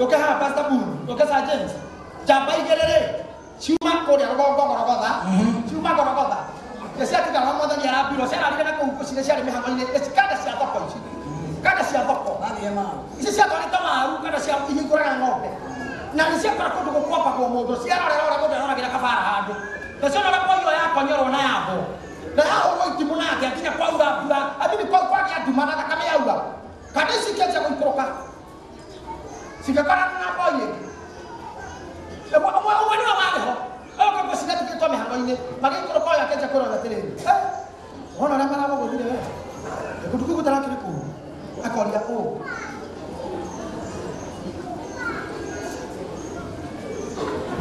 Yoke ha Pastor Buru, yoke Sergeant. Japai gerere. Cuma kau dia kota. Cuma kota. Kesia kita ngomong tentang Arabi, lo saya ada nak kau sini saya ada mehang ini. Kada siapa kau sini? Kada siapa kau? Isi siapa ni tamaru? Kada siapa ini kurang ngope. Nah siapa kau tu kau apa kau mau? Siapa orang kau orang kita kafara aduh. Kesia orang kau ya kau nyoro na aku. Nah aku itu mana? Kian kau udah. Abi ni kau dia di mana tak kami ya udah. Kada si kian saya kau kroka. Si kian kada ngapa ye? Kamu ni apa deh? Oh, kau pasti nanti kita mehang ini. Makin kalau kau ya kerja kau orang tadi. Orang orang mana mau begini? Aku dulu kita lagi aku. Aku lihat oh.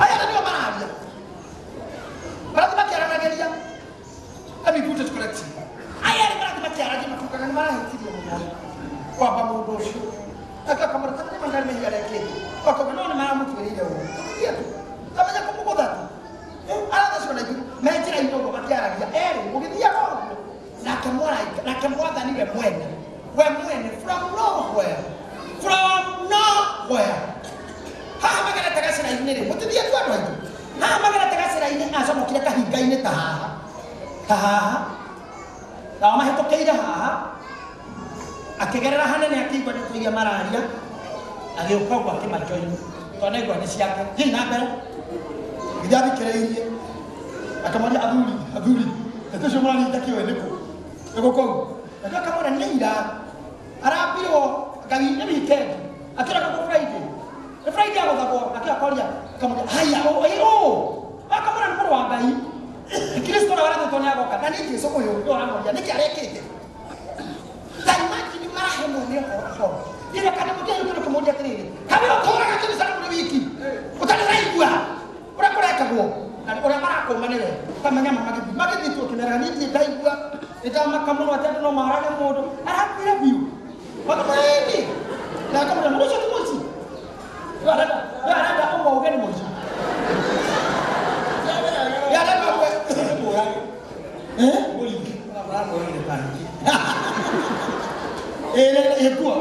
Ayah tadi mana dia? Berarti macam orang lagi dia. Kami butuh koleksi. Ayah ni berarti macam orang lagi makan mana itu dia mau. Kau apa mau dosu? Agak kamar tadi mana ni ada lagi. Kau kau mana mana mau beri dia? Iya tu. Tapi jangan kamu bodoh. Ada tu lagi. Macam itu kau macam orang dia. Mungkin dia kau. Nak kemana tadi bermuan. When from nowhere. Ha magana tagasi na ini. Mutu dia tu apa itu? Ha magana tagasi na ini asa mo kita higa ini taha. Tahu mah itu kaya dah. Akegera hana ni aki kwa tu ya mara dia. Agi ukau kwa kima join. Tone kwa ni siaka. Hina bel. Gidabi kere ini. Akamali abuli. Itu semua ni takiwa neko. Eko. Aka kama na nenda. Arabi o kami ni weekend. Akira ko Friday ako dako. Akira ko dia. Kama haya Aka mara ni kwa ngai. Kristo na wala tonya ako ka. Nani Yesu ko yo amo ya. Niki areke. Taimaki ni mara hemo ni ko. Ile kana mtu yuko kimoja tena. Kama ukora katika sana kuna wiki. Utanaigwa. Urakora kabo. Na ora mara ko manele. Kama nyama magidi tu kinara ni taigwa. Ita makamu watatu no marane modo. Arabi la biu. Wakapaeni. Na kama ndio mwisho tumosi. Ada umbo ugeni moja. Ya ada mambo. Boli. Kuna boli ni pani. Ekuwa.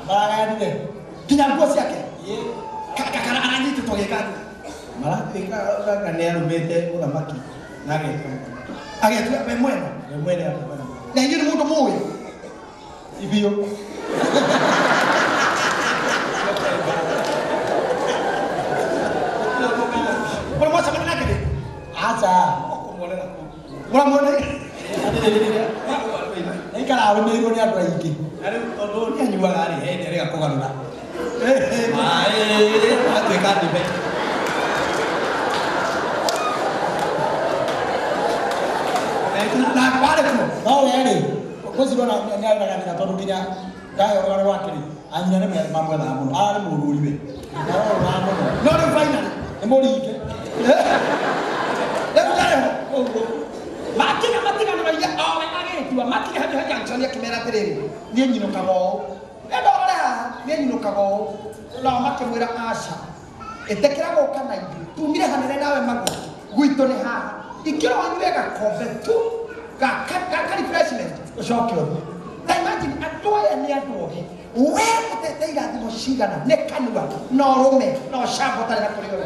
Bala ndio. Kina ngozi yake. Kakara anani tutogekana. Mala tika kanero mete una maki. Nage. Age tu memwena hapa. Na yule mtu moyo. Hivyo. Kwa mmoja sana nake. Acha. Mwana. Ikala arume iko ni andũ aingĩ. Tondu ni anyuaga ri ndirega kugarura. Atuĩka ndibe. Na pale tu. No yeye. Kozi bwana ni ana tondu nginya ndayo rware wake ri. Anyina ne mamwe tha muno. Ari mururi we. No ni final. Ni muringe. Matina no ya awe agetua matina haja Antonia kimera terere ni nyino kago edora ni nyino kago la makemwira asha etekera go kana ibi tumire hanere nawe mago gwito ni ha ikiro wanyega kombe tu ga refreshment ushokyo na imagine atoya ni atoke we muteteiga thimo cigana ne kanua no rume no shambo tare na kulio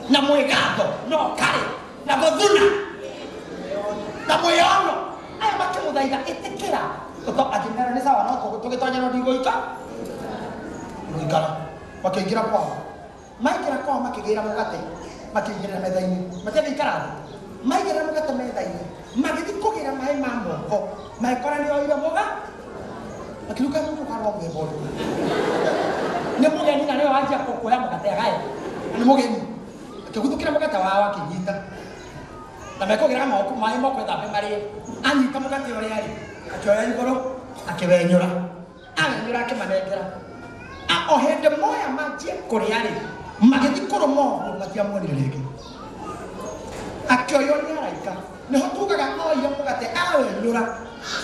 na mwegado no kare na goduna na moyono aya makimuthaitha itikira uto ajimera ni sawa no tugitonya no ndigoika muikara makiingira kwao maikira kwao makigira mugate makiingira metha-ini matigaikara maigira mugate metha-ini magithi kugira mai ma moko maikora ni oire muga makiruka mundu karwa ngebodo ni mugeni na leo aje kukuya mugate agaya ni mugeni akiguthukira mugate wao akinyita na meko gira moko mai moko thabe mari ani kamugate ore ari akioya igoro akiwenyura anyura akimanengera ohende moya majie kuri ari magithi kurumo matia mwoni rege akioyo ni araika ni hotugaga oyo mugate awenyura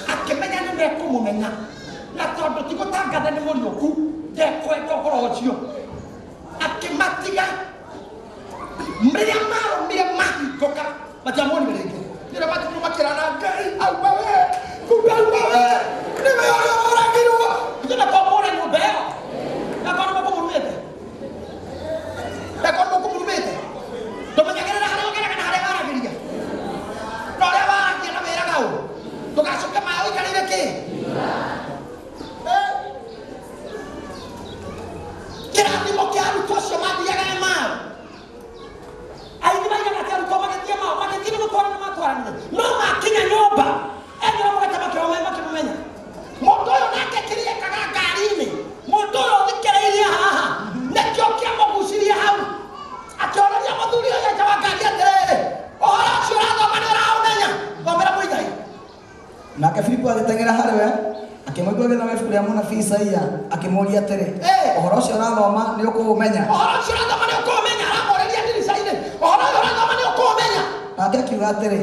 akimenya ni mekumumenya na tondu tigutangatha ni muriuku ndekwenda uhoro ucio akimatiga mria marumire mahingũka matamoni rĩngĩ nĩrĩa matikũ makĩrana Ngai auga we kumbe auga we nĩwe ũrĩa ũragĩrwo nginya kwamũra nyũmba ĩyo na korwo munabii Isaia akimuria atiri ohoro ucio urathoma ni ukumenya ohoro ucio urathoma ni ukumenya aramureria ndirica-ini ohoro ucio urathoma ni ukumenya nake akiuga atiri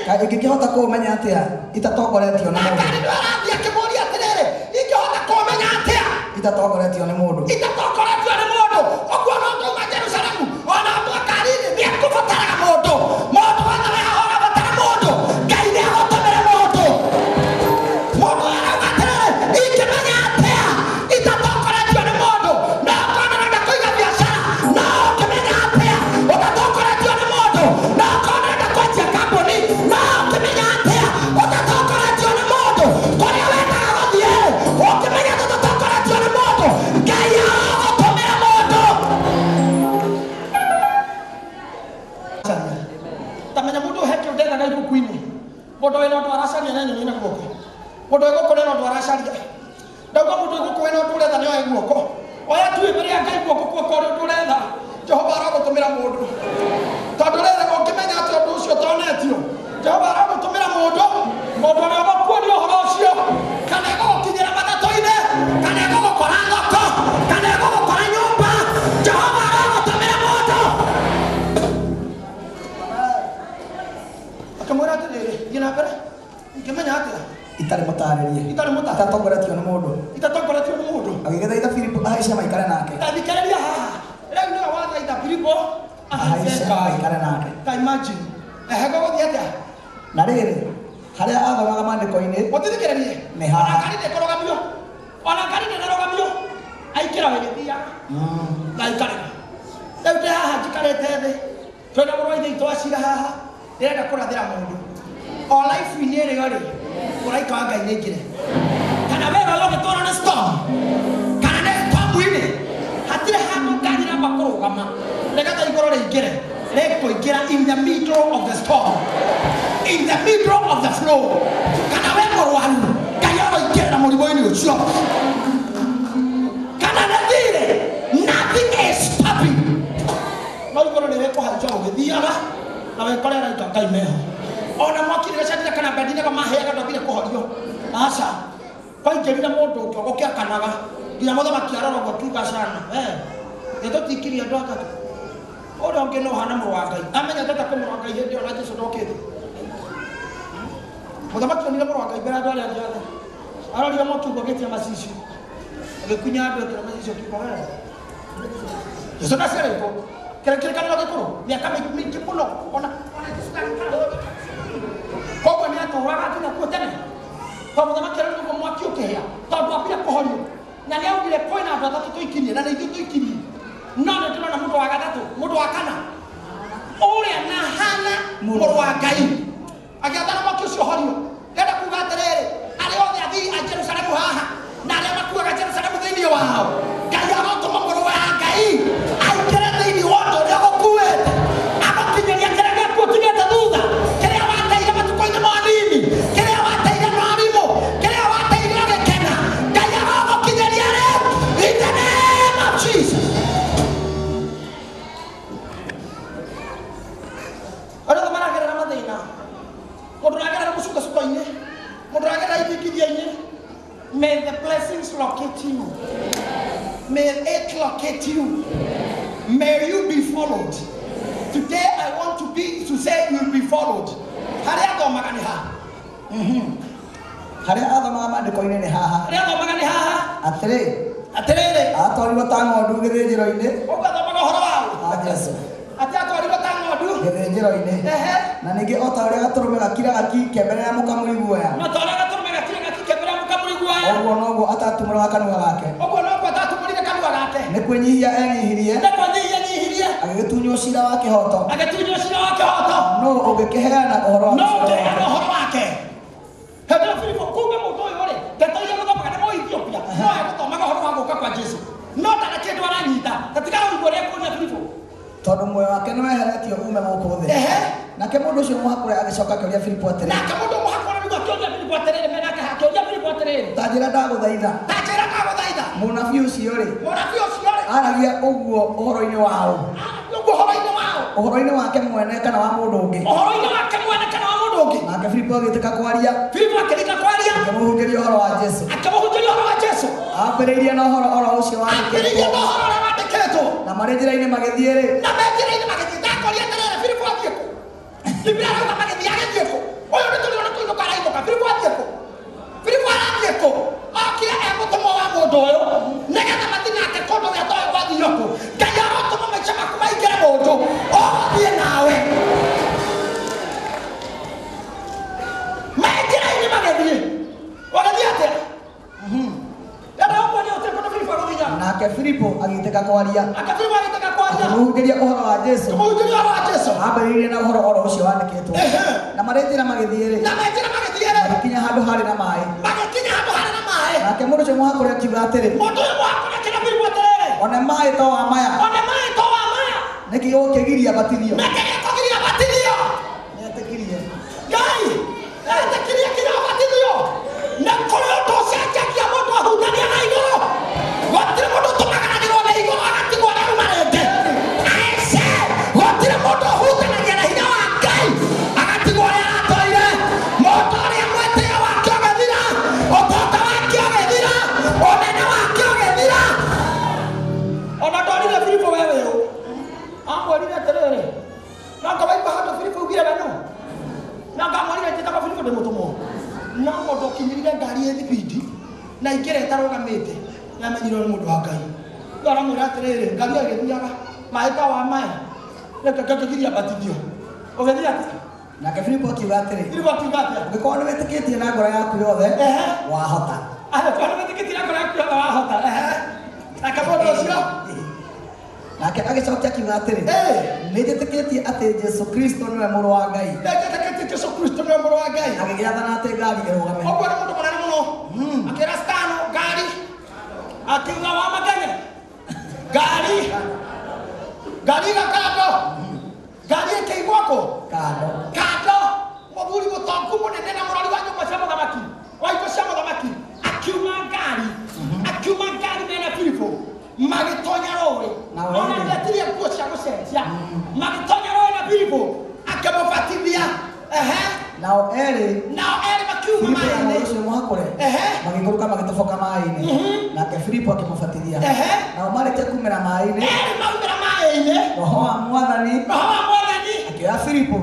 kaĩ ingĩkĩhota kũũmenya atĩa itatongoretio nĩ mũndũ nĩ arathia akĩmũria atĩrĩrĩ ingĩhota kũmenya atĩa itatongoretio nĩ mũndũ ũguo no tuma Jerusalemu ona mwaka-inĩ nĩ ekũbataraga mũndũ wothe wĩhaha ũrabatara mũndũ Ngai nĩ agũtũmĩra mũndũ arauga atĩrĩrĩ ingĩmenya atĩa itatongoretio nĩ mũndũ no ũkonarenda kũiga biacara no ũkĩmenya atĩa ũtatongoretio nĩ mũndũ no ũkonarenda kwendia kambuni no ũkĩmenya atĩa ũtatongoretio nĩ mũndũ kũrĩa wendaga gũthiĩ ũkĩmenya ũtatongoretio nĩ mũndũ Ngai agũtũmĩra mũndũ tamenya mũndũ ũhetio ndethaga ibuku-inĩ mũndũ wĩna ũndũ aracaria na nyoni na guoko mũndũ wĩ gũkũ nĩna ũndũ aracaria ndauga mũndũ wĩ gũkũ wĩna ũndũ ũretha nĩ oe guoko oya tuĩ mbere ya Ngai guoko kuoka ũrĩa ũndũ ũretha Jehova aragũtũmĩra mũndũ tondũ rĩrĩ ũngĩmenya atĩ ũndũ ũcio tonetio Jehova aragũtũmĩra mũndũ ũrĩa ũgũkuonia ũhoro ũcio kana egũgũkinyĩra matatũ-inĩ kana egũgũkora thoko kana egũgũkora nyũmba Jehova aragũtũmĩra mũndũ akamwĩra atĩrĩrĩ thiĩ na mbere ingĩmenya atĩa itarĩ mũtarĩrie itatongoretio nĩ mũndũ agĩgĩthaitha Filipo ahaice maikare nake thikĩrĩria haha rĩu nĩwe wathaitha Filipo ahaice maikare nake ta imagine ehego gũthiĩ atĩa na rĩrĩ harĩa athomaga maandĩko-inĩ ũtithikĩrĩrie nĩ haha ona ngari ndĩkũrũgamio ona ngari ndĩrũgamio aikĩra wĩgĩthiaga na aikarĩra rĩu ndĩ haha njikarĩte thĩ twĩna mũrũ wa ithe witũ acira haha ndĩrenda kũrathĩra mũndũ o life-inĩ ĩrĩo-rĩ mũraika wa Ngai nĩaingĩre kana wĩra ũyũ ũgĩtwarwo nĩ storm kana nĩ storm-inĩ hatirĩ handũ ngari ramba kũrũgama nĩgetha igũrũ rĩingĩre rĩkũingĩra in the middle of the storm in the middle of the flow kana wĩ mũrwaru Ngai aroingĩrĩra mũrimũ-inĩ ũcio kana nĩ thirĩ nothing is stopping no igũrũ nĩrĩkũhaica ũgĩthiaga na wĩkore araika Ngai meho ona mwaki rĩgĩcenjire kana Abedinego maheaga ndambire kũhorio aca kwaingĩrire mũndũ ũngĩ ũgũkĩakanaga nginya mũthamaki arora ũguo kiuga cana gĩtũtikirie andũ atatũ ũrĩa ũngĩ nĩ ũhana mũrũ wa Ngai amenya ndenda kũmũrũ wa Ngai hĩndĩ ĩyo na Jesũ ndokĩte mũthamaki onire mũrũ wa Ngai mbere andũ arĩa angĩ othe arorire mwaki ũguo ũgĩtia macicio agĩkunya andũ ekĩra macicio kiuga wega Jesũ ndaciarĩtwo kĩrĩkanĩro gĩkũrũ mĩaka mĩingĩ mũno ona koguo nĩ atũraga nginya kuo tene tondũ mũthamaki arĩa nĩguo mwaki ũkĩhĩa tondũ ambire kũhorio na nĩ augire kwĩna andũ atatũ tũikirie na nĩ ithuĩ tũikirie no nĩ ndĩrona mũndũ wa gatatũ mũndũ wa kana ũrĩa na hana mũrũ wa Ngai agĩathana mwaki ũcio ũhorio ndĩrenda kuuga atĩrĩrĩ arĩa othe athii a Jerusalemu haha na arĩa makuaga Jerusalemu thĩinĩ wao Ngai agotũma mũrũ wa Ngai aingĩre thĩinĩ wa ũndũ ũrĩa ũgũkuĩte agũkinyĩria kĩrĩa gĩaku ũtigĩte thutha kĩrĩa wateire matukũ-inĩ manini kĩrĩa wateire mwarimũ kĩrĩa wateire ũgĩkena Ngai agũkinyĩria rĩu in the name of Jesus andũ othe maragerera mathĩna mũndũ ũragerera mũcuka-cuka-inĩ mũndũ ũragerera ithikithia-inĩ may the blessings locate you may it locate you may you be followed today I want to say you will be followed harĩa athomaga nĩ haha harĩa athomaga maandĩko-inĩ nĩ haha harĩa athomaga nĩ haha atĩrĩrĩ atwarirwo ta ng'ondu gĩthĩnjĩro-inĩ ũguo athomaga ũhoro wao Jesũ atĩ atwarirwo ta ng'ondu gĩthĩnjĩro-inĩ na ningĩ o ta ũrĩa gatũrũme gakira gakikia mbere ya mũkamũri guoya no ta ũrĩa gatũrũme gakira gakikia mbere ya mũkamũri guoya ũguo noguo atatumũraga kanua gake atatumũrire kanua gake nĩ kwĩnyihia enyihirie agĩgĩtunywo ciira wa kĩhoto no ũngĩkĩheana ũhoro wake hĩndĩ Filipo kuuge mũndũ ũyũ rĩ ndeto iria gũthomaga nĩ Mũethiopia no egũthomaga ũhoro wa gũũka kwa Jesũ no ndarĩ kĩndũ aranyita gatiga ũiguo ũrĩa ekũria Filipo tondũ muoyo wake nĩ weheretio uume gũkũ thĩ nake mũndũ ũcio mũhakũre agĩcoka akĩũria Filipo atĩrĩrĩ nake mũndũ mũhakũre nĩguo akĩũria Filipo atĩrĩrĩ menake akĩũria Filipo atĩrĩrĩ ta njĩra ndagũthaitha mũnabii ũcio rĩ aragia ũguo ũhoro-inĩ wao ũhoro-inĩ wake mwene kana wa mũndũ ũngĩ nake Filipo agĩtĩka kwaria akĩmũhunjĩria ũhoro wa Jesũ ambĩrĩirie na ũhoro ũcio ambĩrĩirie na ũhoro ũrĩa wandĩkĩtwo na marĩ njĩra-inĩ magĩthiĩ rĩ na me njĩra-inĩ magĩthiĩ ndakoria atĩrĩrĩ Filipu athiĩ kũ Biblia arauga magĩthiĩ agĩthiĩ kũ ũyũ nĩ tũrĩ ona kũinũka arainũka Filipu athiĩ kũ Filipu arathiĩ kũ okire egũtũmwo wa mũndũ ũyũ nĩgetha mathiĩ nake kũndũ gĩa toĩ gwathire kũ Ngai arotũma maica maku maingĩre mũndũ ũgũthiĩ nawe me njĩra-inĩ magĩthiĩ wagathiĩ atĩa nake Filipo agĩtĩka kwaria akĩmũhunjĩria ũhoro wa Jesũ ambĩrĩirie na ũhoro ũcio wandĩkĩtwo na marĩ njĩra magĩthiĩ rĩ magĩkinya handũ harĩ na maaĩ nake mũndũ ũcio mũhakũre akiuga atĩrĩ one maaĩ to wa maya nĩkĩ gũkĩgiria batithio nĩetĩkirie Ngai etĩkirie kinya batithio na kũrĩ ũndũ ũcenjagia mũndũ ahutania na igũrũ gũtirĩ mũndũ ũtũmaganagĩrwo na igũrũ agatigwo na rũma rĩngĩ aice gũtirĩ mũndũ ũhutanagia na hinya wa Ngai agatigwo ũrĩa aratũire mũndũ ũrĩa mwĩtĩo wake ũgĩthira ũtonga wake ũgĩthira ũnene wake ũgĩthira ona ndonire Filipo wewe ũũ amwĩrire atĩrĩrĩ nanga waigua handũ Filipo ugire weno nanga amwĩrire njĩtaga Filipo ndĩmũtũmwo no mũndũ ũkinyĩrire ngari ĩthibindi na ingĩra ĩtarũgamĩte nĩamenyirwo nĩ mũndũ wa Ngai no aramwĩra atĩrĩrĩ ngari ĩgĩthiaga maaĩ ta wa maya reke ngakĩgiria batithio ũgĩthiĩ atĩa nake Filipo akiuga atĩrĩ ũngĩkorwo nĩ wĩtĩkĩtie na ngoro yaku yothe wahota angĩkorwo nĩ wĩtĩkĩtie na ngoro yaku yothe wahota nake mũndũ ũcio nake agĩcokia akiuga atĩrĩ nĩnjĩtĩkĩtie atĩ Jesũ Kristo nĩwe mũrũ wa Ngai nĩnjĩtĩkĩtie Jesũ Kristo nĩwe mũrũ wa Ngai agĩgĩathana atĩ ngari ĩrũgame ũguo nĩ mũndũ mũnene mũno akĩra stano ngari akiuga wa maganya ngari gakando ngari ĩkĩigwo kũ kando mũthuri mũtongu mũnene na mũrori wa nyũmba cia mũthamaki wa indo cia mũthamaki akiuma ngari mena Filipo magĩtonya rũĩ ona ndetirie nguo cia gũcenjia magĩtonya rũĩ na Filipo akĩmũbatithia nao erĩ makiuma maaĩ-inĩ ũcio mũhakũre magĩikũrũka magĩtoboka maaĩ-inĩ nake Filipo akĩmũbatithia nao marĩkia kumĩra maaĩ-inĩ roho wa Mwathani akĩoya Filipo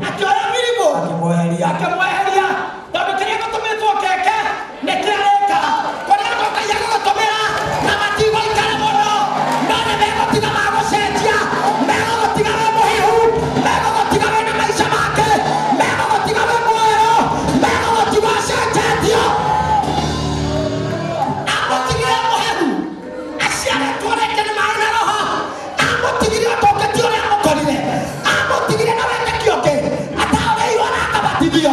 akĩmweheria tondũ kĩrĩa gũtũmĩtwo keke nĩ kĩarĩka kũrĩa gũkaia gũgũtũmĩra na matigũikara mũno no nĩ megũtiga magũcenjia megũgũtiga wĩ mũhihu megũgũtiga wĩ na maica make megũgũtiga wĩ mwerũ megũgũtiga ũcenjetio amũtigire mũhehu aciarĩtwo rĩngĩ nĩ maaĩ na roho amũtigire ũtũngĩti ũrĩa amũkorire amũtigire na wendeki ũngĩ ataũrĩirwo na akabatithio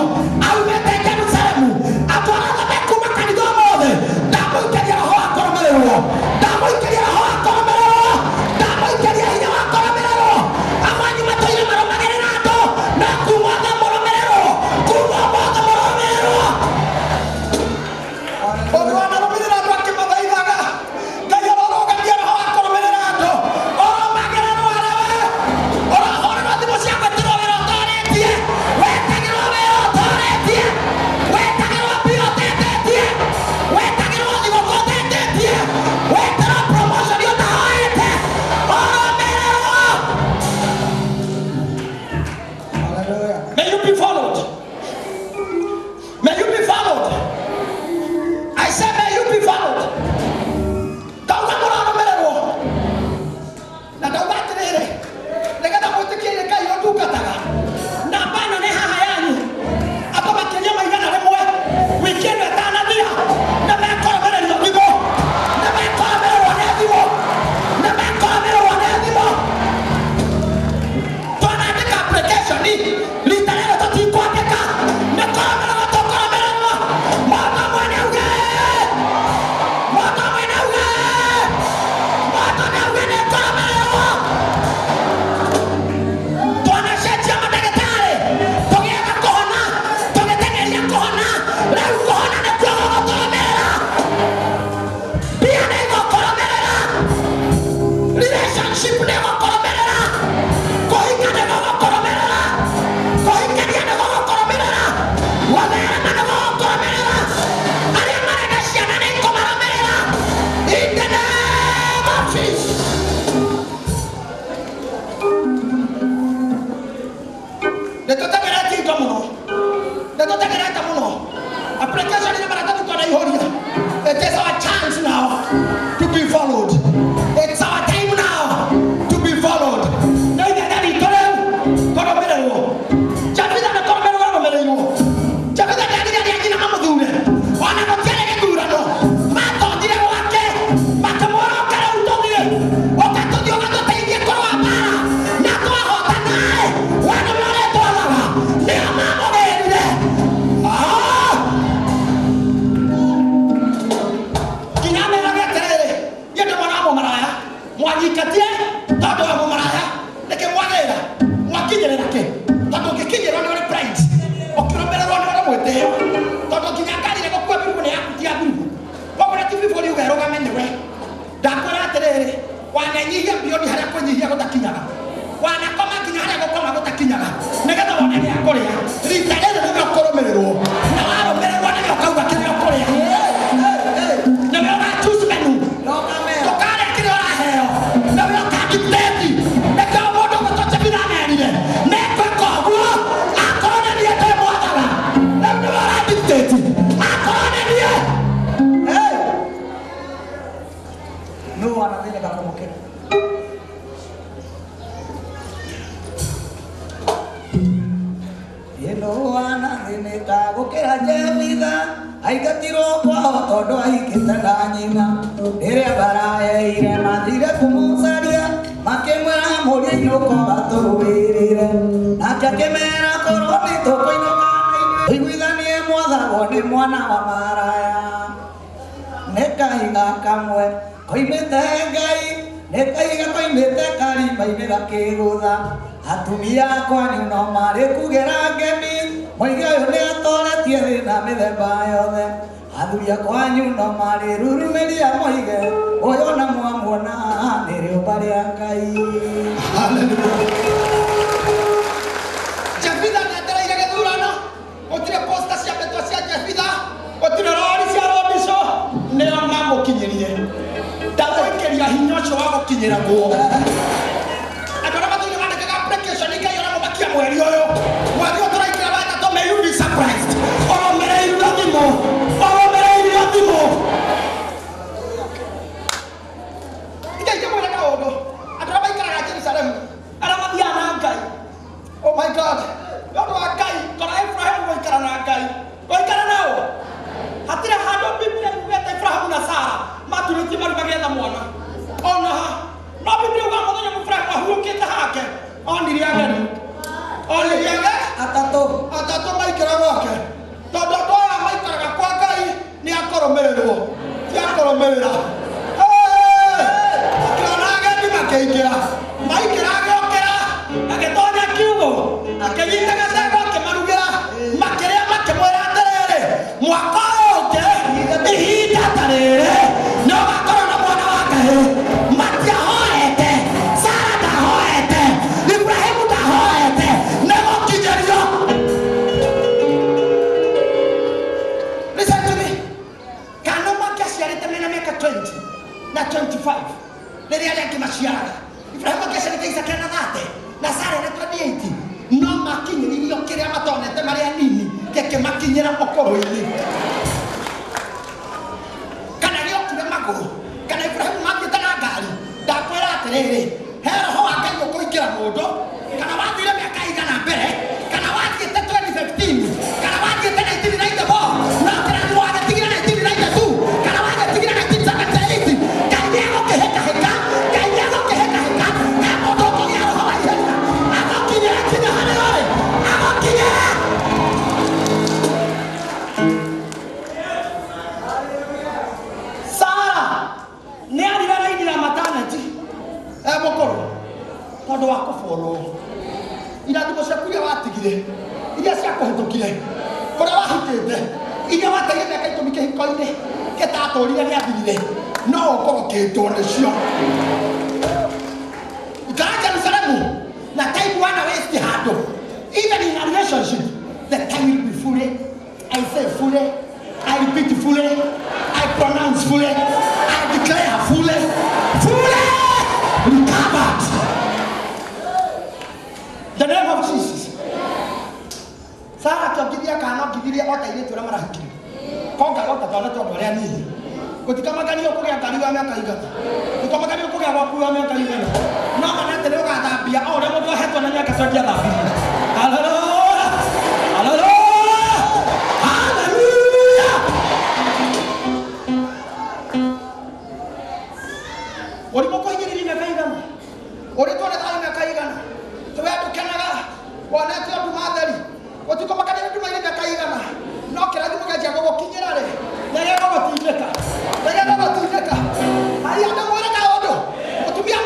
mwanyikatie tondu wa mumaraya nike mwagira mwakinyirira ki tondu ngikinyirwo ni uri pride ukiromererwo ni uri mwitio tondu nginya ngarire gukua birugu ni yakutia birugu koguo na tibibu ri ugerugame niwe ndakwira atiriri wananyihia mbioni haria kunyihia gutakinyaga wanakoma nginya haria gukoma gutakinyaga nigetha wone ni akuria rita riri niguo kurumirirwo na warumirirwo niguo kauga kirio kuria niguo gatusi menu tukare kirio uraheo niguo kaditeti niguo mundu gutote biranenire nekwe koguo akone nie ndi mwathaga niguo raditeti akone nie no anathine gakomokera wana thĩnĩka gũkĩra Jefitha aingatirwo kwao tondũ ahikĩte na nyina rĩrĩa mbara yeire mathire kũmũcaria makĩmwĩra mũriũ inũka tũrũĩrĩre nake akĩmera korwo nĩ tũkũinũka iguithanie mwathagwo nĩ mwana wa maraya nĩ kahiga kamwe koimĩte Ngai nĩ kahiga koimĩte karima-inĩ gakĩgũtha atumia kwanyu no marĩ kugera ngemi moige ũyũ nĩ atoretie thĩna mĩthemba yothe athuri kwanyu no marĩ rurumeria moige ũyũ na mwamuona nĩ rĩũmba rĩa Ngai. Jefitha nĩetereire gĩthurano gũtirĩ posta cia mbĩtwa cia Jefitha gũtirĩ rori cia Robinso nĩo mamũkinyĩrie ndagwĩkĩria hinya ũcio wa gũkinyĩragwo mweri uyu turaikira watatũ may you be surprised oromereirio thimo ikaike mwĩre kaũndũ andũ arĩa maikaraga Jerusalemu arĩa mathiaga na Ngai oh my God nĩũndũ wa Ngai tondũ Ibrahimu gũikara na Ngai gũikara nao hatirĩ handũ Biblia yugĩte Ibrahimu na Sara maturĩtie maru magĩetha mwana ona no Biblia yuga mũthenya Ibrahimu ahurũkĩte hake onire ageni atatũ maikara gwake tondũ andũ aya maikaraga kwa Ngai nĩ akũrũmĩrĩrwo ti akũrũmĩrĩra akĩona ageni makĩingĩra maikĩra agĩũkĩra agĩtonya kiugũ akĩnyita gacego akĩmarugĩra makĩrĩa makĩmwĩra atĩrĩrĩ mwaka ũngĩ ihinda ta rĩrĩ nĩ ũgakorwo na mwana wa Ngai matiahoete Sara ndahoete Ibrahimu ndahoete listen to me kana makiaciarĩte mena mĩaka 20 na 25 rĩrĩa arĩa angĩ maciaraga Ibrahimu akiaciarĩte Isaka na 30 na Sara na 28 no makinyĩririo kĩrĩa matonete marĩ anini gĩkĩmakinyĩra ũkũrũ-inĩ kana gĩokire magũrũ kana Ibrahimu mathiĩte na ngari ndakwĩra atĩrĩrĩ he roho wa Ngai ũkũingĩra mũndũ kana wathire mĩaka igana mbere kana wathiĩte 2015 kana wathiĩte 1994 na kĩrathimo wagĩtigire 1992 kana wagĩtigire 1978 Ngai nĩegũkĩhĩkahĩka Ngai nĩegũkĩhĩkahĩka na mũndũ ũkũgĩa roho wa ihenya agũkinyĩra kinya harĩa ũrĩ agũkinyĩra Sara nĩarire raini ya maternity mũkũrũ tondũ wa kũbũrwo irathimo ciaku iria watigire iria ciakũhĩtũkire kũrĩa wahikĩte iria wateire mĩaka ikũmi kĩhiko-inĩ gĩtatũrire gĩathirire no ũkorwo kĩhĩtwo nĩcio ikara Jerusalemu na time wana waste handũ even in a relationship the time will be fully I say fully I repeat fully I pronounce fully I declare fully recovered the name of Jesus. Sara akĩongithia kana ongithirie o ta airĩtu arĩa marahikire konga gota twana tondũ arĩa nini gũtikamakania ũkũgĩa ngari wa mĩaka igana gũtikamakania ũkũgĩa gwaku wa mĩaka igana no mana atĩ nĩũgathambia o ũrĩa mũndũ ahetwo na mĩaka twengi athambirie haleluya haleluya haleluya ũrimo kũhinyĩrĩria mĩaka igana ũrĩtwo nĩ thayũ mĩaka igana tũwe ndũkenaga wonete andũ matheri gũtikamakania andũ mairĩ mĩaka igana no kĩrathimo gĩanjia gũgũkinyĩra rĩ nĩgĩgũgũtindĩka harĩ andũ mwĩre kaũndũ mũtumia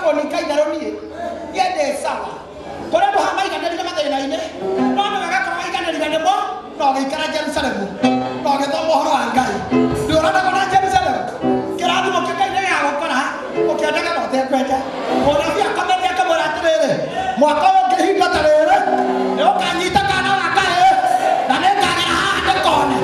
koni kai daroni yende sawa kora ndo hamai kana ndi kama tena ine no ndo ga kama kana ndi kana mo no ga kana Jerusalem no ga to mohoro angai ndo rada kana Jerusalem kira ndo mo kai ne ya kora o kia daga no te kweta ora via kama ne kama ratere mwaka wa kehinda tarere ne o kanyita kana wakae na ne kana ha kone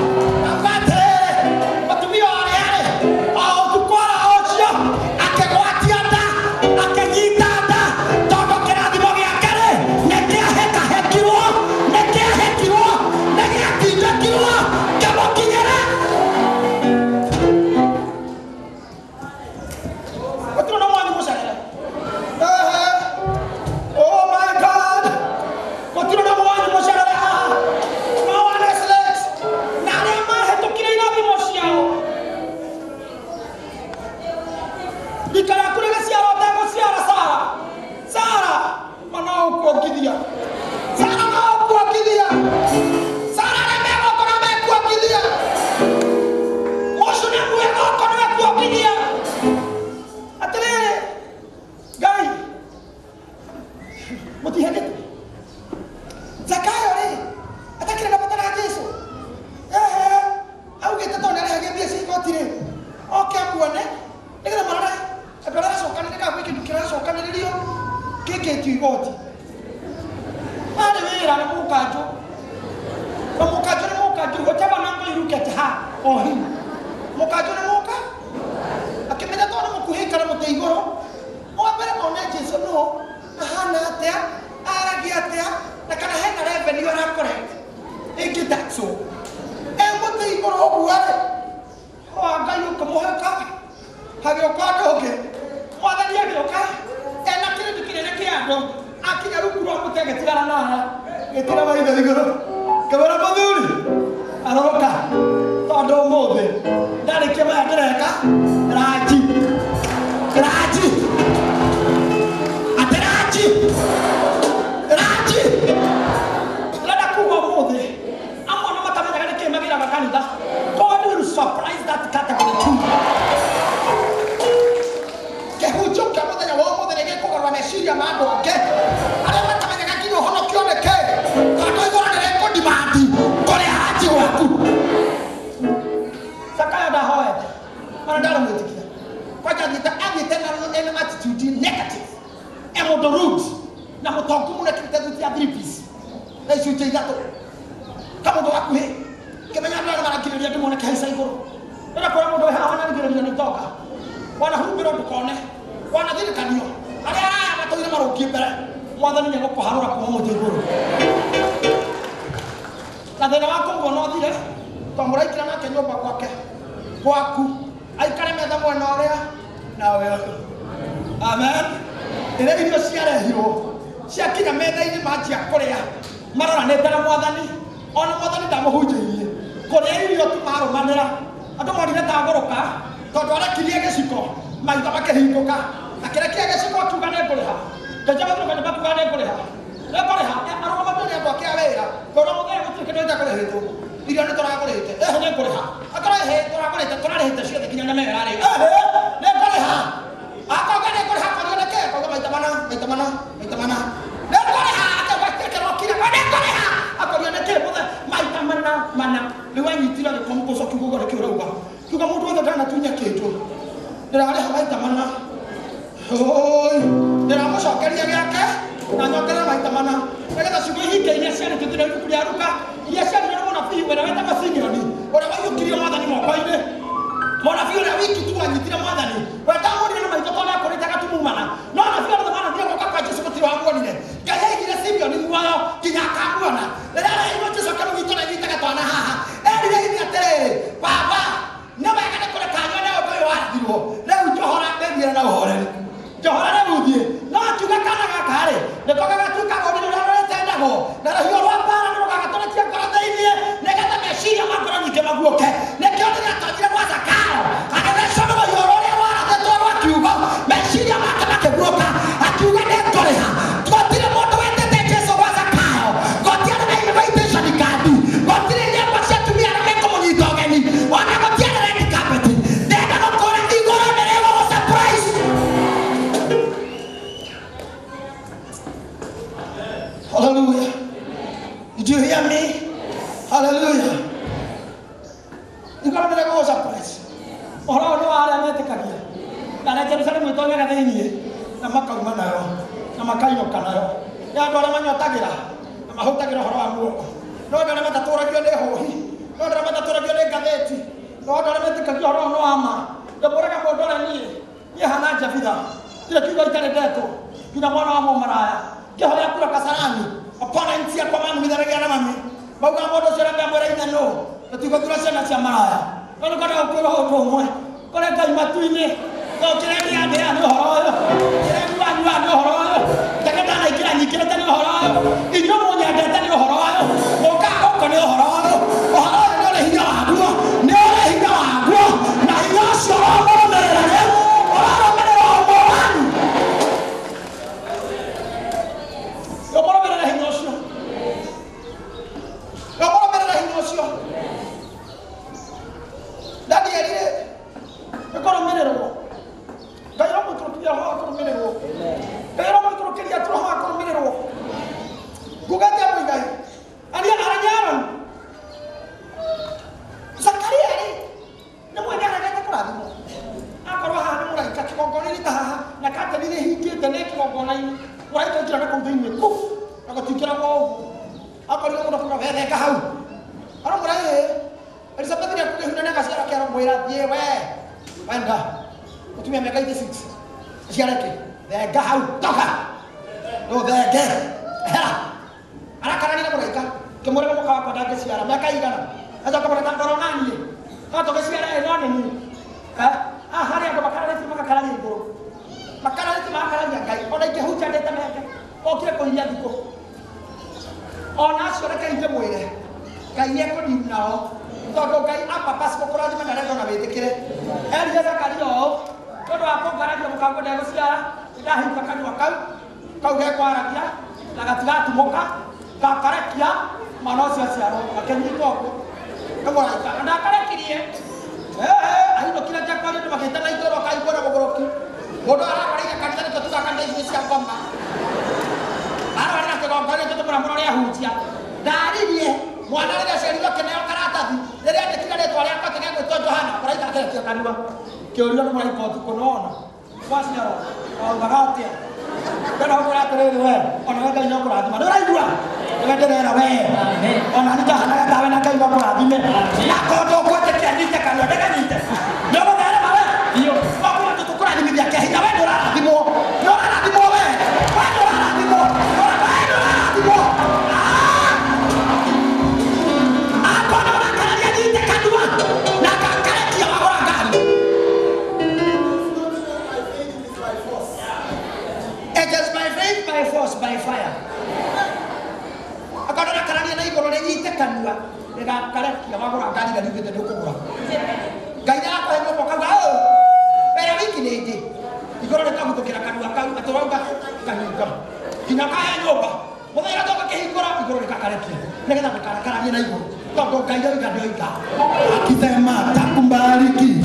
hear me? Hallelujah. You got to go surprise. Ora no ara mete kagia. Na Jerusalem mutonga na thini. Na makauma nayo. Na makainoka nayo. Ya ndora manyotagira. Na mahutagira horo wa muoko. No ndora mataturagio ne hohi. No ndora mataturagio ne gaveti. No ndora mete kagia horo no ama. Ndabora ka ndora nie. Ye hana javida. Kile kigo itare deto. Kina mwana wa maraya. Kihora kula kasarani. Apana ntia kwa manu midaragia na mami. Bauga modo sera mbere ina no. Tuko turasema cia maraya. Kono kana ukoro ho mwe. Kono kai matuini. Ko kireni ande ande horo. Kireni wanyu ande horo. Takata na ikira nikira tani horo. Inyo monya ande tani horo. Moka ko ne horo. Horo no le hinya agua. Ne le hinya agua. Na hinya soro mo mere ne. Horo mere mo wan. Yo mo mere hinya sio. Yo mo mere hinya sio. Dadi yari ekoro merero gairo mo tro kia ha ekoro merero gairo mo tro kia tro ha ekoro merero gugate mo gai ani aranyaran Zakaria ari na mo ngara ga takora dimo akoro ha no rai ka ko ni ta ha na ka tani ne hiki tene ko ko nai rai ka tira ko dimi ku ako tikira ko akoro mo na ko vere ka hau ara mo rai Elisabeth dia kuja hunana kasih orang kira boirat dia weh, mana? Itu memang kayak itu sih. Siapa ke? Dega hau toka. No dega. Anak karena ini mereka. Kemudian kamu kawan pada kesiara. Mereka ikan. Atau kepada tangkorongan ni. Atau kesiara enon ini. Hari aku makanan itu makanan itu. Makanan itu makanan yang kaya. Orang yang hujan itu mereka. Oh kira kau lihat itu. Oh nasi orang kaya itu boleh. Kaya kau di mana? Todo kai apa pas pokora di mana dona bete kire Elia Zakaria todo apa garage mo kango dego sia ilahi pakani wakau kau ge kwara kia laga tiga tumoka ka kare kia mano sia sia ro akeni to ko mo ra ka anda kare kirie ai no kila jakka ni makita nai to ro kai ko na bogoroki bodo ara bari ka kanda to tu ka kanda isi sia komba ara bari ka ko kare to pura pura ya hucia dari dia mwana ndio sheria keneo karata dari ada kila leto wale akata keneo to Johana para ita kile kanwa kiolio no mwana ko kunaona basi ndio au bagati kana hokora tere we ona ga nyoko radi ma dora idua ga tere na we ona ni Johana ga tawe na ga nyoko radi me na ko to ko te kani te kanwa de ga nite no ba dara ma io ba ko to ko radi mi dia ke hita we dora radi mo dora radi mo we wa dora radi mo dora radi mo by force by fire. Akado na karani na iko na yite kanwa. Ega kare ya magora gari gari kete doko bora. Gaida ko ngo boka ga. Pero wiki ne ite. Iko na kamu to kira kanwa ka atoranga kanuka. Kinakaya nyoba. Moda ira toka ke hikora iko na kare ki. Nega na karani na iko. Toko gaida gado ika. Akisema takumbariki.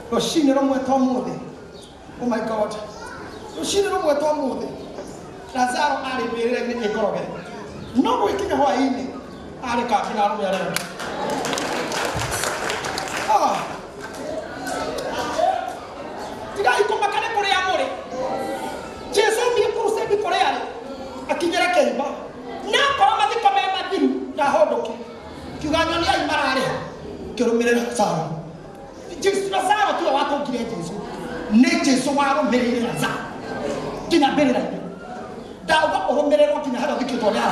Roshini romo etomude. Oh my God. Roshini romo etomude. Lazaro ali berere ni ekoroge. No go ikine ho aini. Ali ka kina romo yare. Ah. Tiga iko makane kore amore. Jesu mi kuruse bi kore ale. Akijera kemba. Na ko ma di kome ma diru. Na hodoke. Kiganyo ni ai marare. Kero mere sara. Jesu Lazaro tu watu kile Jesu. Ne Jesu waro mere Lazaro. Kina bere na. Da uga oro mere ro kina hada dikito ya.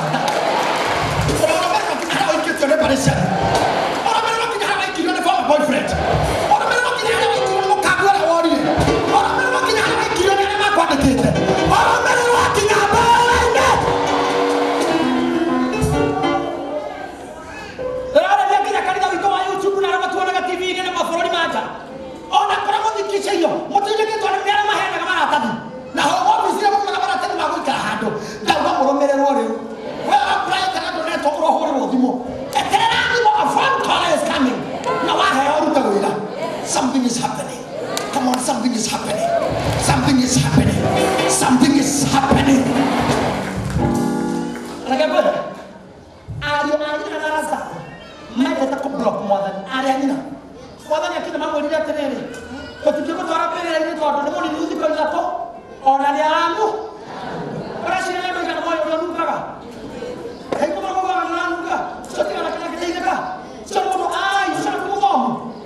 Oro mere ro kina hada dikito ne paresha. Oro mere ro kina hada dikito ne for boyfriend. Oro mere ro kina hada dikito ne mukabwa na wori. Oro mere ro kina hada dikito ne makwa de tete. Oro mere ro kina bere. Era dia kina kali da wito wa YouTube na watu wana TV ne mafuroni mata. Ona kora mo dikisha hiyo. Moto ile kitu ana is happening. Something is happening. Something is happening. Nagagod. Ayo na narasa. May ko block mo dan. Ari na. Wala niya kita mambo dia tenere. Ketika kau orang pernah ini kau ada mau diuji kau jatuh. Orang dia anu. Orang sini ada yang mau orang luka kah? Hei kau mau orang luka? Setiap anak kita kita kah? Semua tu ay, semua tu mom.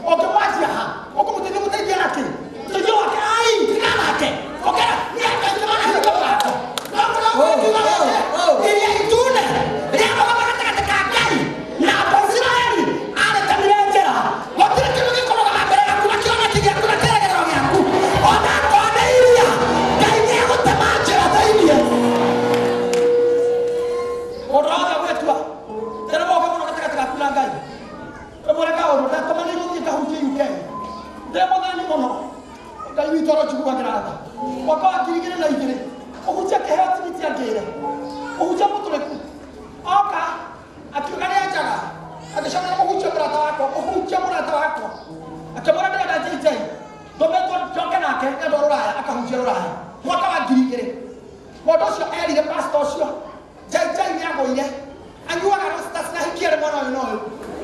Oke wajah. Oke mesti dia lagi. Tujuh oke ay, tidak lagi. Oke, ni akan kemana kita berlaku? Dia itu ni. Dia mau kata kakai. Nak bersih ni. Ada tempat cerah. Waktu itu kita kalau nak berada aku nak kena tiga aku nak kena orang aku. Orang kau ada ini. Kayaknya aku termaja ada ini. Orang ada apa tu? Jangan bawa kamu nak kata aku langgai. Kamu nak kau nak kamu ni mungkin kau hujan UK. Dia mau ni mana? Kau itu orang cukup berada. Waktu kiri-kiri lagi kiri. Oh hujan kehebat ni tiada kiri. Oh hujan betul aku. Oka, aku kan yang jaga. Ada siapa yang hujan berata aku? Oh hujan berata aku. Aku mana dia ada jejak. Dompet tu jangan nak ke? Ada orang lain. Aku hujan orang lain. Waktu kiri-kiri. Waktu si Eli dia pastor si. Jejak ni aku ini. Anju akan stas nak kiri mana ini.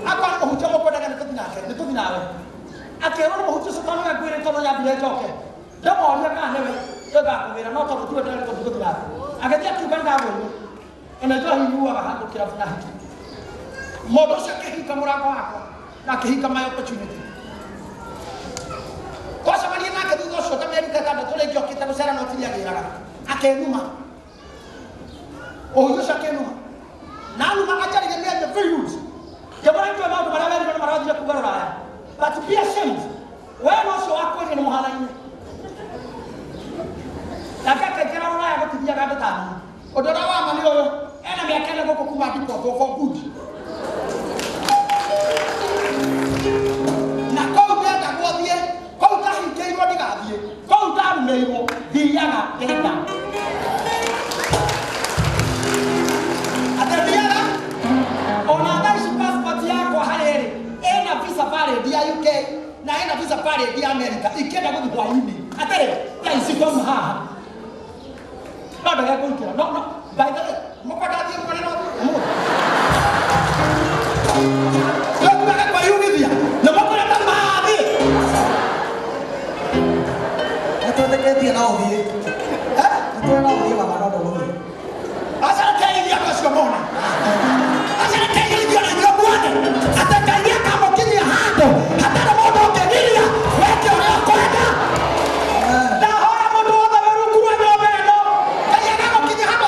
Aku akan hujan mau pada kan itu tidak. Itu tidak. Aku orang mau hujan sekarang aku ini kalau yang dia joke. Dia mau dia kan ni. Dia tak aku ini. Nak tahu tu ada itu tidak. Agar dia tu kan tahu. Ina jua hiu aga hako kira funa hiki. Modo sa kehi kamura ko ako. Na kehi kamay opportunity. Ko sa mali na ka dudo so tameri ka ta tole jo kita no sera no tilia gira. Ake numa. O yo sa ke numa. Na numa acha ni ngemia the very roots. Jamani tu ma mara wali mara wali ku garora. But be ashamed. Wewe no so ako ni muhala ini. Nakaka kira ora ya ko tilia ga betana. Odora wa mali oyo. Ena miaka ile koko kumati koko for good. Na kau dia tak buat dia, kau tak hingga itu dia dia, kau tak menerima dia nak kita. Ada dia lah. Orang ada suka seperti aku hari ini. Ena visa pale dia UK, na ena visa pale dia Amerika. Ikenda kwa kwa ini. Ada dia, dia isi kau ha. Kau dah kau kira, no. By the way, mau pada dia bukan apa? Lalu mereka bayu ni dia. Lalu mereka tak mati. Itu dia nak dia. Itu nak dia apa nak dia? Asal kaya dia kau semua. Asal kaya dia nak dia buat. Asal kaya kamu kini hado. Hada ada modal kini dia. Mereka orang kau ada. Dah orang modal ada baru kurang dia beno. Kaya kamu kini hado.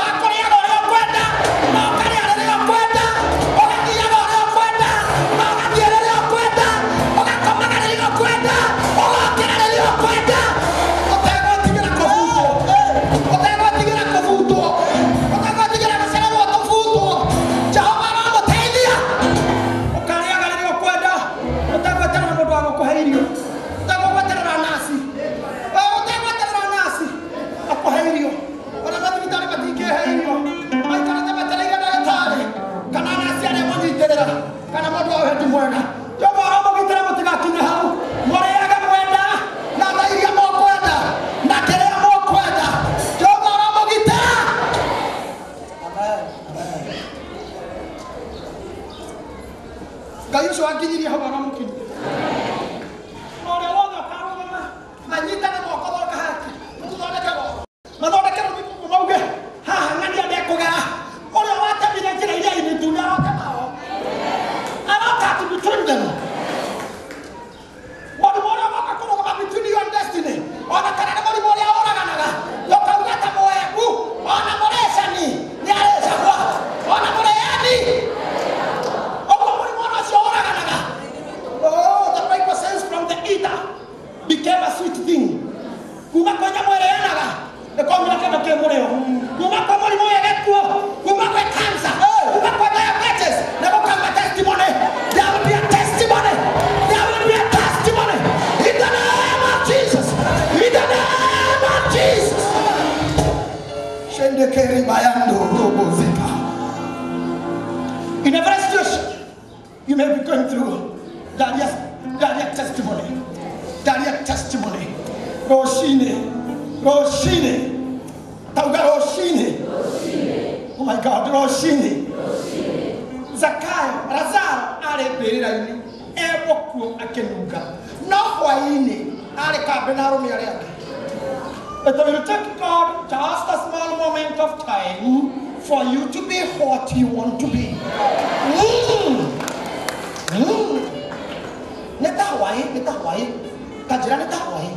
In every situation you may be going through, there is testimony. There is testimony. Roshine. Tauga Roshine. Oh my God, Roshine. Zakayo, Lazaro, are beriraini. Eboku akenuka. No hwaini, are kabenaro miareke. But it will take God just a small moment of time for you to be what you want to be. Neta Hawaii. Kajira neta Hawaii.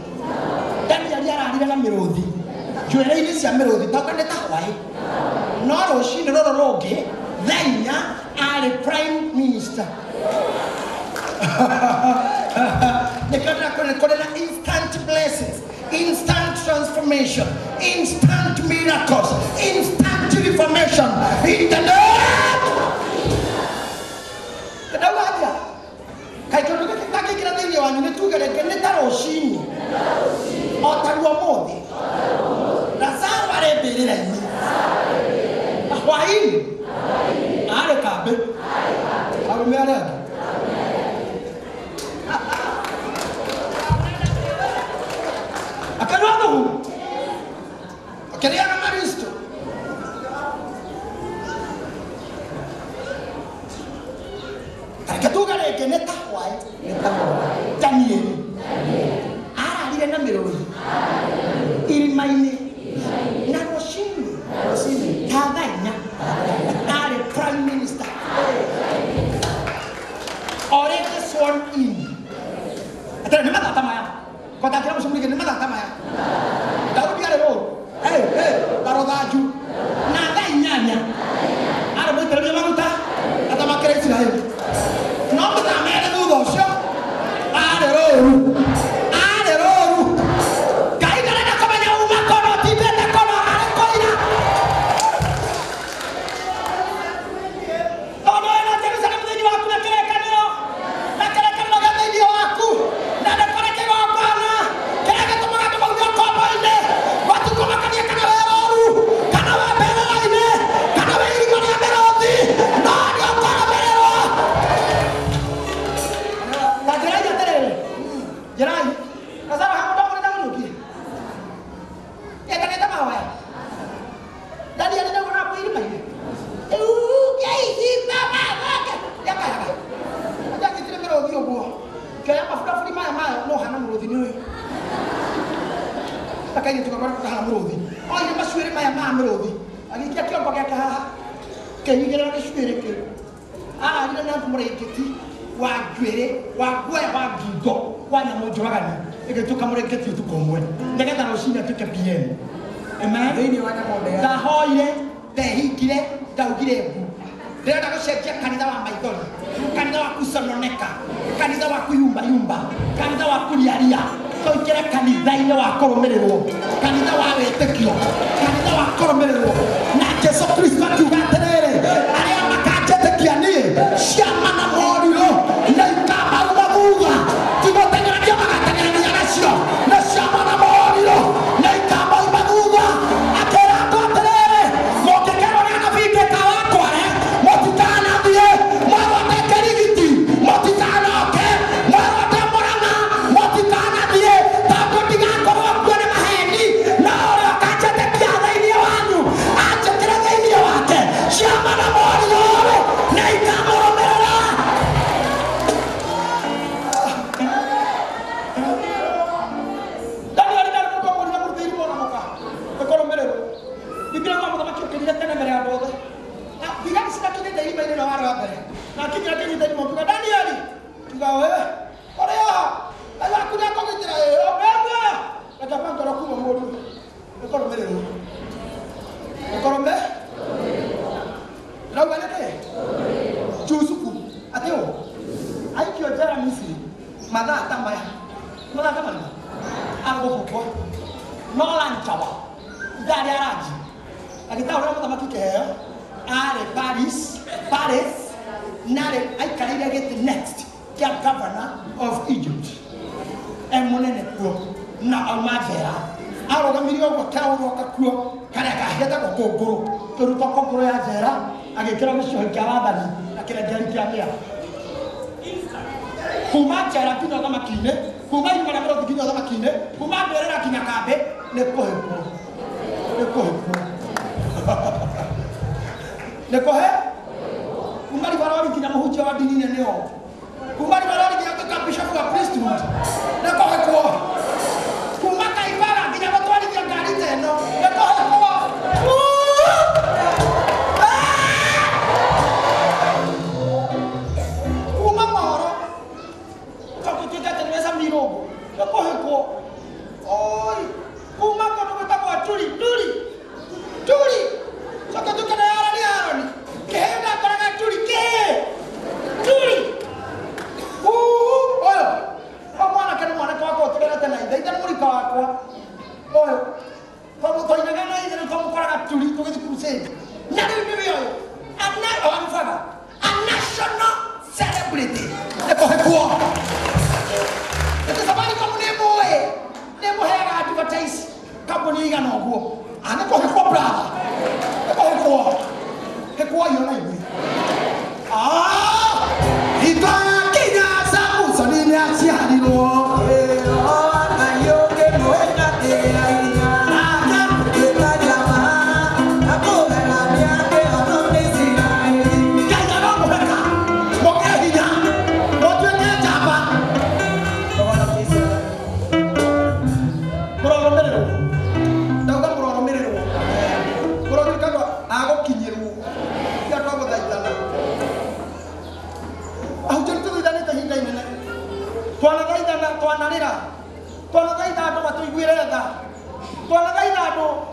Dani yari ararira na mirothi. Juera ini cia mirothi tauka neta Hawaii. No Roshine roro roge, thainya are prime minister. Nekana instant blessings, instant transformation, instant miracles, instant reformation in the name. Kenapa dia? Kayak kita kira dia orang ini tu kalau kena taruh sini, otak dua modi, Lazaro ada beli lagi, Hawaii ada kabel, kalau mereka. Akan ada quería ganar esto. Porque tú ganas que neta guay, Daniel. Ahora diré na mero. Irmaine. Na Roshine. Tadanya. Are prime minister. Already sworn in. Até nem mata tamaya. Kota kira musuh bikin nem mata tamaya. Tahu dia ada taruh baju. Nada inyanya. Ada boleh terus dia maluta. Kata makere Israel. Nomor tambah ada tu dosa. Ada roru. Kaya kalau nak kau banyak umat kono, tidak nak kono ada kau ina. Kono ina jadi sana mesti jual aku nak kira kanio. Nak kira kanio kata dia aku. Nak ada kau nak kira apa na? Kira kata tu makan tu mau dia kau apa ini? Waktu kau makan dia kana roru, kana bela ini, kana bela ini kana beroti. Nah dia kana bela. Lajaran je terus. Jalan. Kasar kamu dah boleh tahu lagi. Ya kan kita mau ya. Dan dia ada orang apa ini lagi. Kayak mama. Ya kan. Ada kita nak berodi obo. Kayak apa sudah free mama no hana berodi ni. Tak kayak itu kan hana berodi. Oh ini masuk ini mama berodi. Lagi kita pakai kah. Kayak ini lagi sudah ke. Ini nak mereka wagwere wagwe wagigo wana mojoragani egeto kamure keti tu komwe ndeka taro shinga tu kapien amen ni wana modea da hoire te hikire da ugire bu ndeka taro shekia kanisa wa maitoni kanisa wa kusononeka kanisa wa kuyumba kanisa wa kuliaria to ikira kanisa ile wa koromerero kanisa wa wetekio kanisa wa koromerero na Yesu Kristo tugaterere ari amakachete kiani shama na morio na ikaba unavuga timotenga dia magatenga dia nasio na shama na morio na ikaba unavuga akera kotere mokekero na vike kawakware motikana die mwa tekerigiti motikana oke mwa temorana motikana die takotiga kwa kwene maheni na ora kachete kia zaidi wanyu acha kila zaidi wake shama na morio na ikaba unamerera. Kumajara tu nak makine, kuma nyuma na mero ginya thama kine kuma mberera kinya kambe ne koheko ne kohe kuma libarori kinya muhujia wa dini neo kuma libarori kinya ka bishop wa priesthood ne koheko kuma kaibara kinya batwali kinya gari teno ne koheko kuma moro kakutika tenweza mirogo ne koheko oi kuma kono betako tuli saka tukana arani kehenda karanga tuli oyo mwana kana mwana kwako tugera tena ida muri kwako oyo kwa toina gana ida kwa mkora tuli tugithi crusade nani bibi oyo a national celebrity eko hekwa eko sabani nemo hega advertise company igana oguo ana ko hekwa brother hekwa yona ibi ita kinya sabu sanini asihalilo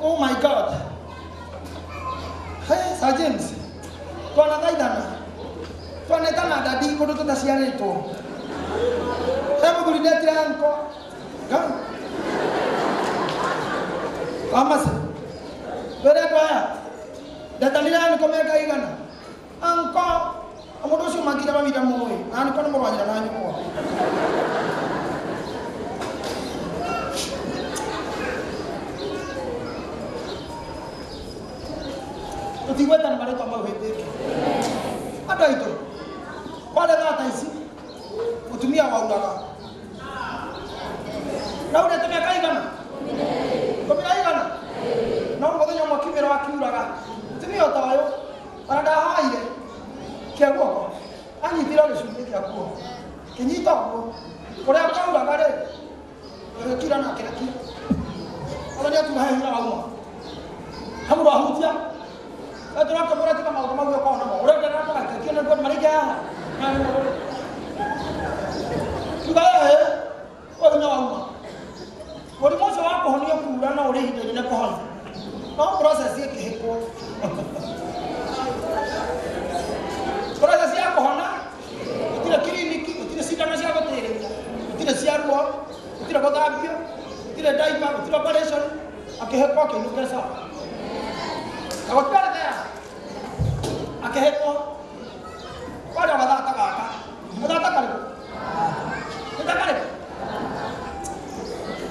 oh my God. Hey, Sir James. Tuana gaidana. Tuana tana dadi kodo to tasiane to. Hebu kulidia tiranko. Kan? Amas. Bere kwa. Datalina ni komeka igana. Anko amodoshi makira ba vida moyo. Ani kono mo wanyira nanyo ko. Utiweta na mareto ambayo heteke. Hata hito. Wale data hizi utumia waulaga. Na ule tumia kaigana. Komina igana. Na ngo thenya mwakimera wakiuraga. Utumia utayo. Arada haire. Kia guoko. Ani tira le shunye kia guoko. Kinyita guoko. Kore akauraga re. Kira na kira kira. Ala tu hai hira auma. Hamu ahutia. Aduh, kamu orang tu kamu kamu yang kau nama. Orang dah nama lagi. Kau nak buat mana dia? Juga ya, orang nama. Orang mau siapa kau ni yang kurang orang itu jadi nak kau. Kau proses dia keheko. Proses dia kau na. Tidak kiri niki, tidak sidang nasi apa tu? Tidak siar kau, tidak kau tahu, tidak daima, tidak operation. Keheko kehelu kerasa. Kau kena dia, akeheko, kau ada apa tak kah? Ada tak kah? Ada kah?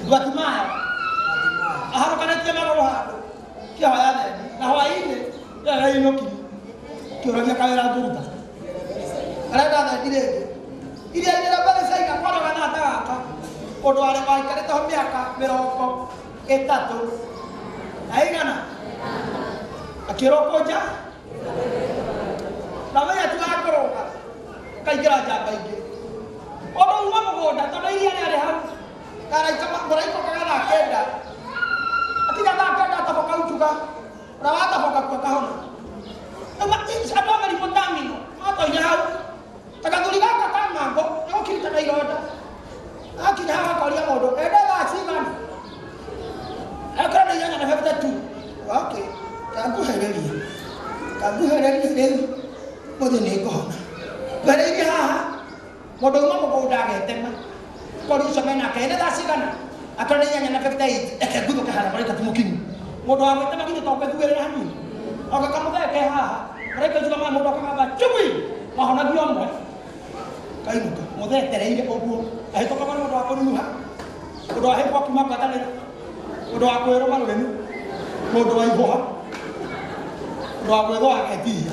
Dua timah. Aham kan dia mana roha? Kya hoya ni? Nah hoya ini, ya ini okey. Kya orang yang kaya ratu tu? Ada ada ini ada apa ni saya? Kau ada mana tak kah? Kau ada apa? Kau ada tahu biasa? Merokok, etatu, ayo mana? Akirokoja namanya tu akroka kai geraja baik orang rumah mogoda to dai yana ada hal karena cuma berai ko kana keda atika ta keda ta kau juga rawata ko ka kahon ama ini ada mali mondamino atau nyau takatulika ka kama go yo kita dai roda akina hawa kali modo eda la siman akra yana na hafta tu okay kagu hereli leu mode ne ko bare ni ha modo ma ko da ke tema ko ri so mena ke ne da sigana akana nya na fekta it e ke gudo ka hala bare ka tumukin modo ame tema ki to ke duere hanu o ka kamu ke ha bare ke juga ma modo ka ba chui ma hona bi om kai mo mode tere ile obu ai to ka ma modo ko nu ha modo ai ko ki ma kata le modo ko ero ma le nu modo ai ho ha doa gue aketia,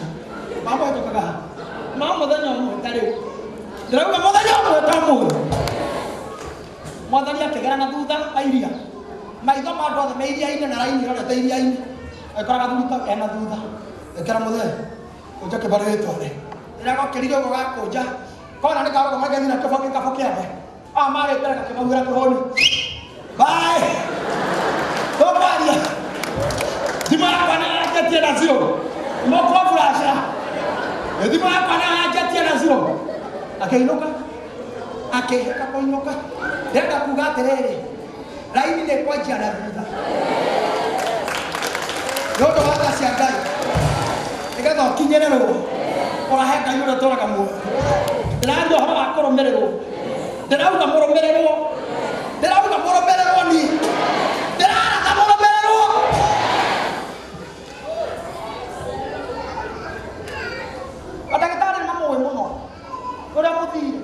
apa itu kakak? Mau modalnya mau tadi, terus mau modalnya mau tamu. mwathani akĩgera na thutha airia maitho ma andũ othe me iria-inĩ na raini rorete iria-inĩ ekoraga thutha ena thutha ekera mũthee kũnja kĩbarũ gĩtware rĩrĩa gokĩrire ũguo gakũnja kona nĩ karogo magethi na kĩboko kĩambe marĩ mbere gakĩmauĩra kĩhũni bye tũkwaria thimũ yakwa nĩ yanjetie na zero moko flasha thimũ yakwa nĩ yanjetie na zero akĩinũka akĩheka kũinũka ndenda kuga atĩrĩrĩ raini nĩ kwanjia na thutha nĩ ũndũ wa tha cia Ngai nĩgetha ũkinyĩrĩrwo ũrahe Ngai ũrĩa ũtũũraga muoyo ndĩraria ũhoro wa kũrũmĩrĩrwo ndĩrauga mũrũmĩrĩrwo ndĩrauga mũrũmĩrĩrwo niĩ ndĩraratha mũrũmĩrĩrwo mandagĩtarĩ nĩ mamũĩ mũno ũrĩa mũthire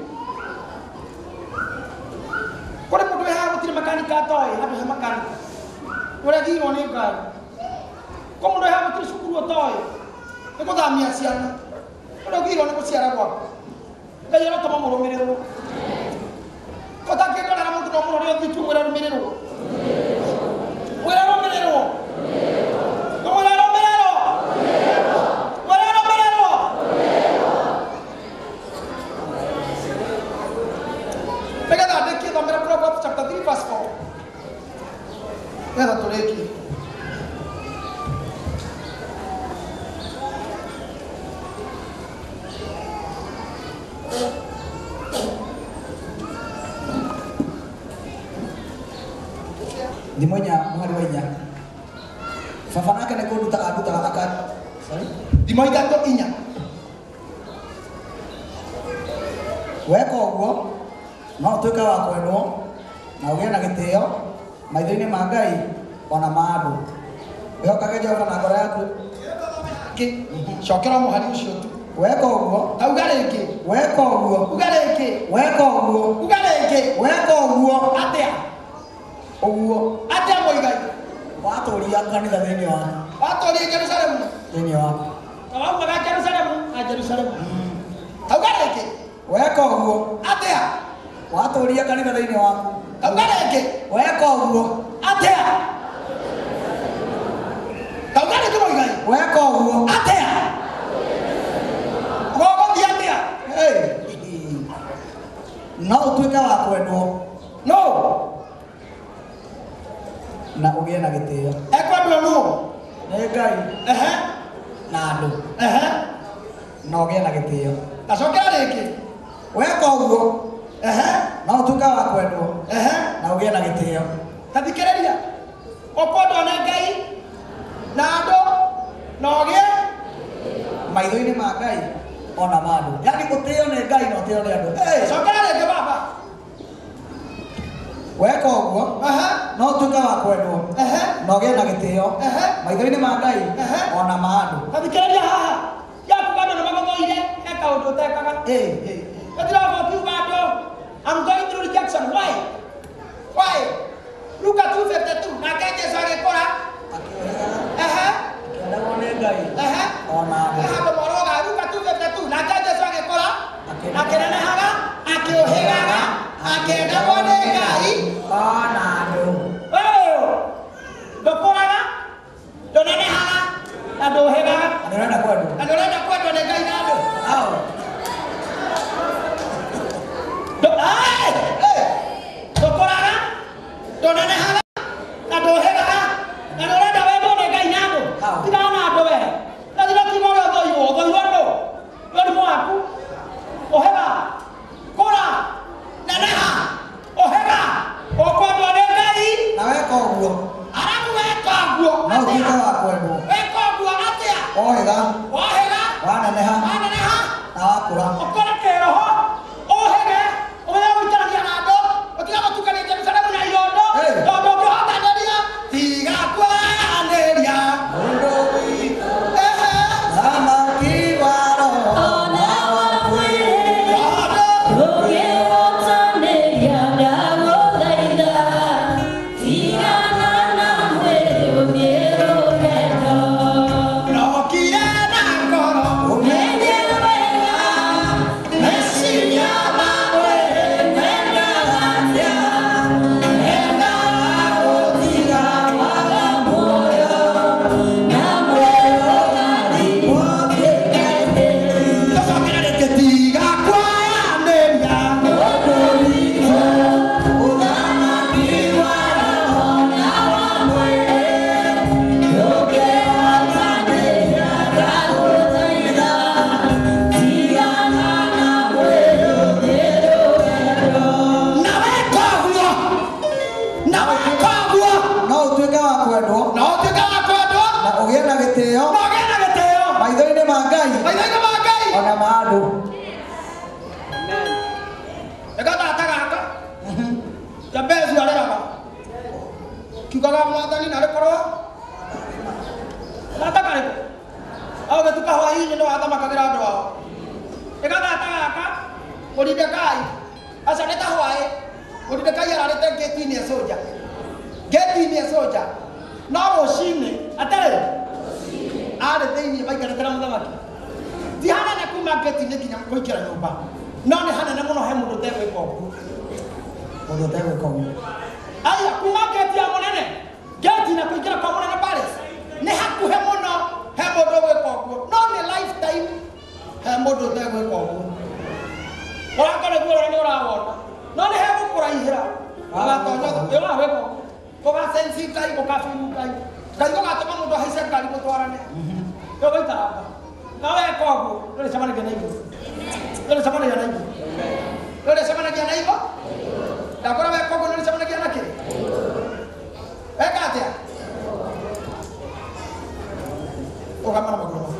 kũrĩ mũndũ wĩ haha gũtirĩ makanika atoĩ handũ he makanika ũrĩa thirwo nĩ ngari kũ mũndũ wĩ haha gũtirĩ cukuru atoĩ nĩ gũthamia ciana ũrĩa ũgirwo nĩ gũciara gwaku Ngai arotũma mũrũmĩrĩrwo ũtangĩndorera mũndũ no mũrore ũthitu mwĩra rũmĩrĩrwo mwĩra rũmĩrĩrwo mwĩra rũmĩrĩrwo mwĩra rũmĩrĩrwo nĩgetha ndĩkie thomera Proverbs chapter 3 verse 4 nĩgetha tũrĩkie Dimonya muhari wa inya baba nake nĩ kũndutaga ndutaga aka ndimo ithatũ inya weka ũguo no ũtuĩke wa kwendwo na ũgĩe na gĩtĩo maitho-inĩ ma Ngai ona ma andũ wĩhokage Jehova na ngoro yaku cokera mũhari ũcio tu weka ũguo auga rĩngĩ weka ũguo uga rĩngĩ weka ũguo uga rĩngĩ weka ũguo atĩa ũguo atĩa mũigai watũũria kanitha thĩinĩ wa watũũria Jerusalemu thĩinĩ wa waumaga Jerusalemu na Jerusalemu auga rĩngĩ weka ũguo atĩa watũũria kanitha thĩinĩ waku auga rĩngĩ weka ũguo atĩa auga rĩngĩ mũigai weka ũguo atĩa gũgũthiĩ atĩa no ũtuĩke wa kwendwo no na ũgĩe na gĩtĩo ekwendwo no nĩ Ngai na andũ na ũgĩe na gĩtĩo gacokera rĩngĩ weka ũguo no ũtuĩke wa kwendwo na ũgĩe na gĩtĩo tathikĩrĩria ũkwendwo nĩ Ngai na andũ na ũgĩe maitho-inĩ ma Ngai ona ma andũ yaani ũtĩo nĩ Ngai na ũtĩo nĩ andũ cokera rĩngĩ baba weka ũguo no ũtuĩke wa kwendwo na ũgĩe na gĩtĩo maitho-inĩ ma Ngai ona ma andũ tathikĩrĩria haha yakuga andũ nĩ magũthũire eka ũndũ ũtekaga ĩtiragwo kiuga andũ I'm going through rejection why Luka 2:52 nake Jesũ agĩkũra akĩendagwo nĩ Ngai ona andũ handũ moroga Luka 2:52 nake Jesũ agĩkũra akĩnenehaga akĩũhĩgaga akĩendagwo nĩ Ngai ona andũ ndũkũraga ndũnenehaga na ndũhĩgaga na ndũrenda kwendwo na ndũrenda kwendwo nĩ Ngai na andũ ndũkũraga ndũnenehaga na ndũhĩgaga na ndũrenda wendwo nĩ Ngai na andũ tigana na andũ we na thira kiuga ũrĩa ũthũirwo ndũ mũrimũ waku ũhĩga kũra neneha ũhĩga ũkwendwo nĩ Ngai na weka ũguo arabu weka ũguo no ũtuĩke wa kwendwo weka ũguo atĩa ohĩga ohĩga mwathani na rĩkorwo nataka rĩko au gĩtuka hwaĩ-inĩ nĩ wathamakagĩra andũ ao ĩgatata gaka Mordekai aca nĩ ta hwaĩ Mordekai ararĩte ngĩti-inĩ ya soja ngĩti-inĩ ya soja no rũcinĩ atarĩ arĩ thĩinĩ maikarĩte na mũthamaki ti hanene kuma ngĩti-inĩ nginya kũingĩra nyũmba no nĩ hanene mũno he mũndũ ũtegwĩka ũguo mũndũ ũtegwĩka ũguo aya kuma ngĩti ya mũnene ngĩti na kũingĩra kwa mũnene Paris nĩ hakuhĩ mũno he mũndũ ũgwĩka ũguo no nĩ lifetime he mũndũ ũtegwĩka ũguo ũrakoragwo ũrĩa nĩ ũrawona no nĩ he gũkũraihĩra ũgatonya ũrawĩka ũgasensitai ũkabirukai ngai ũgatũma mũndũ ahaice ngari mũtwarane ũgũikaranga na weka ũguo ndũrĩcemanagia na igũrũ ndũrĩcemanagia na igũrũ ndũrĩcemanagia na igũrũ ndakora weka ũguo ndũrĩcemanagia na kĩ weka atĩa ũgamana magũrũ maku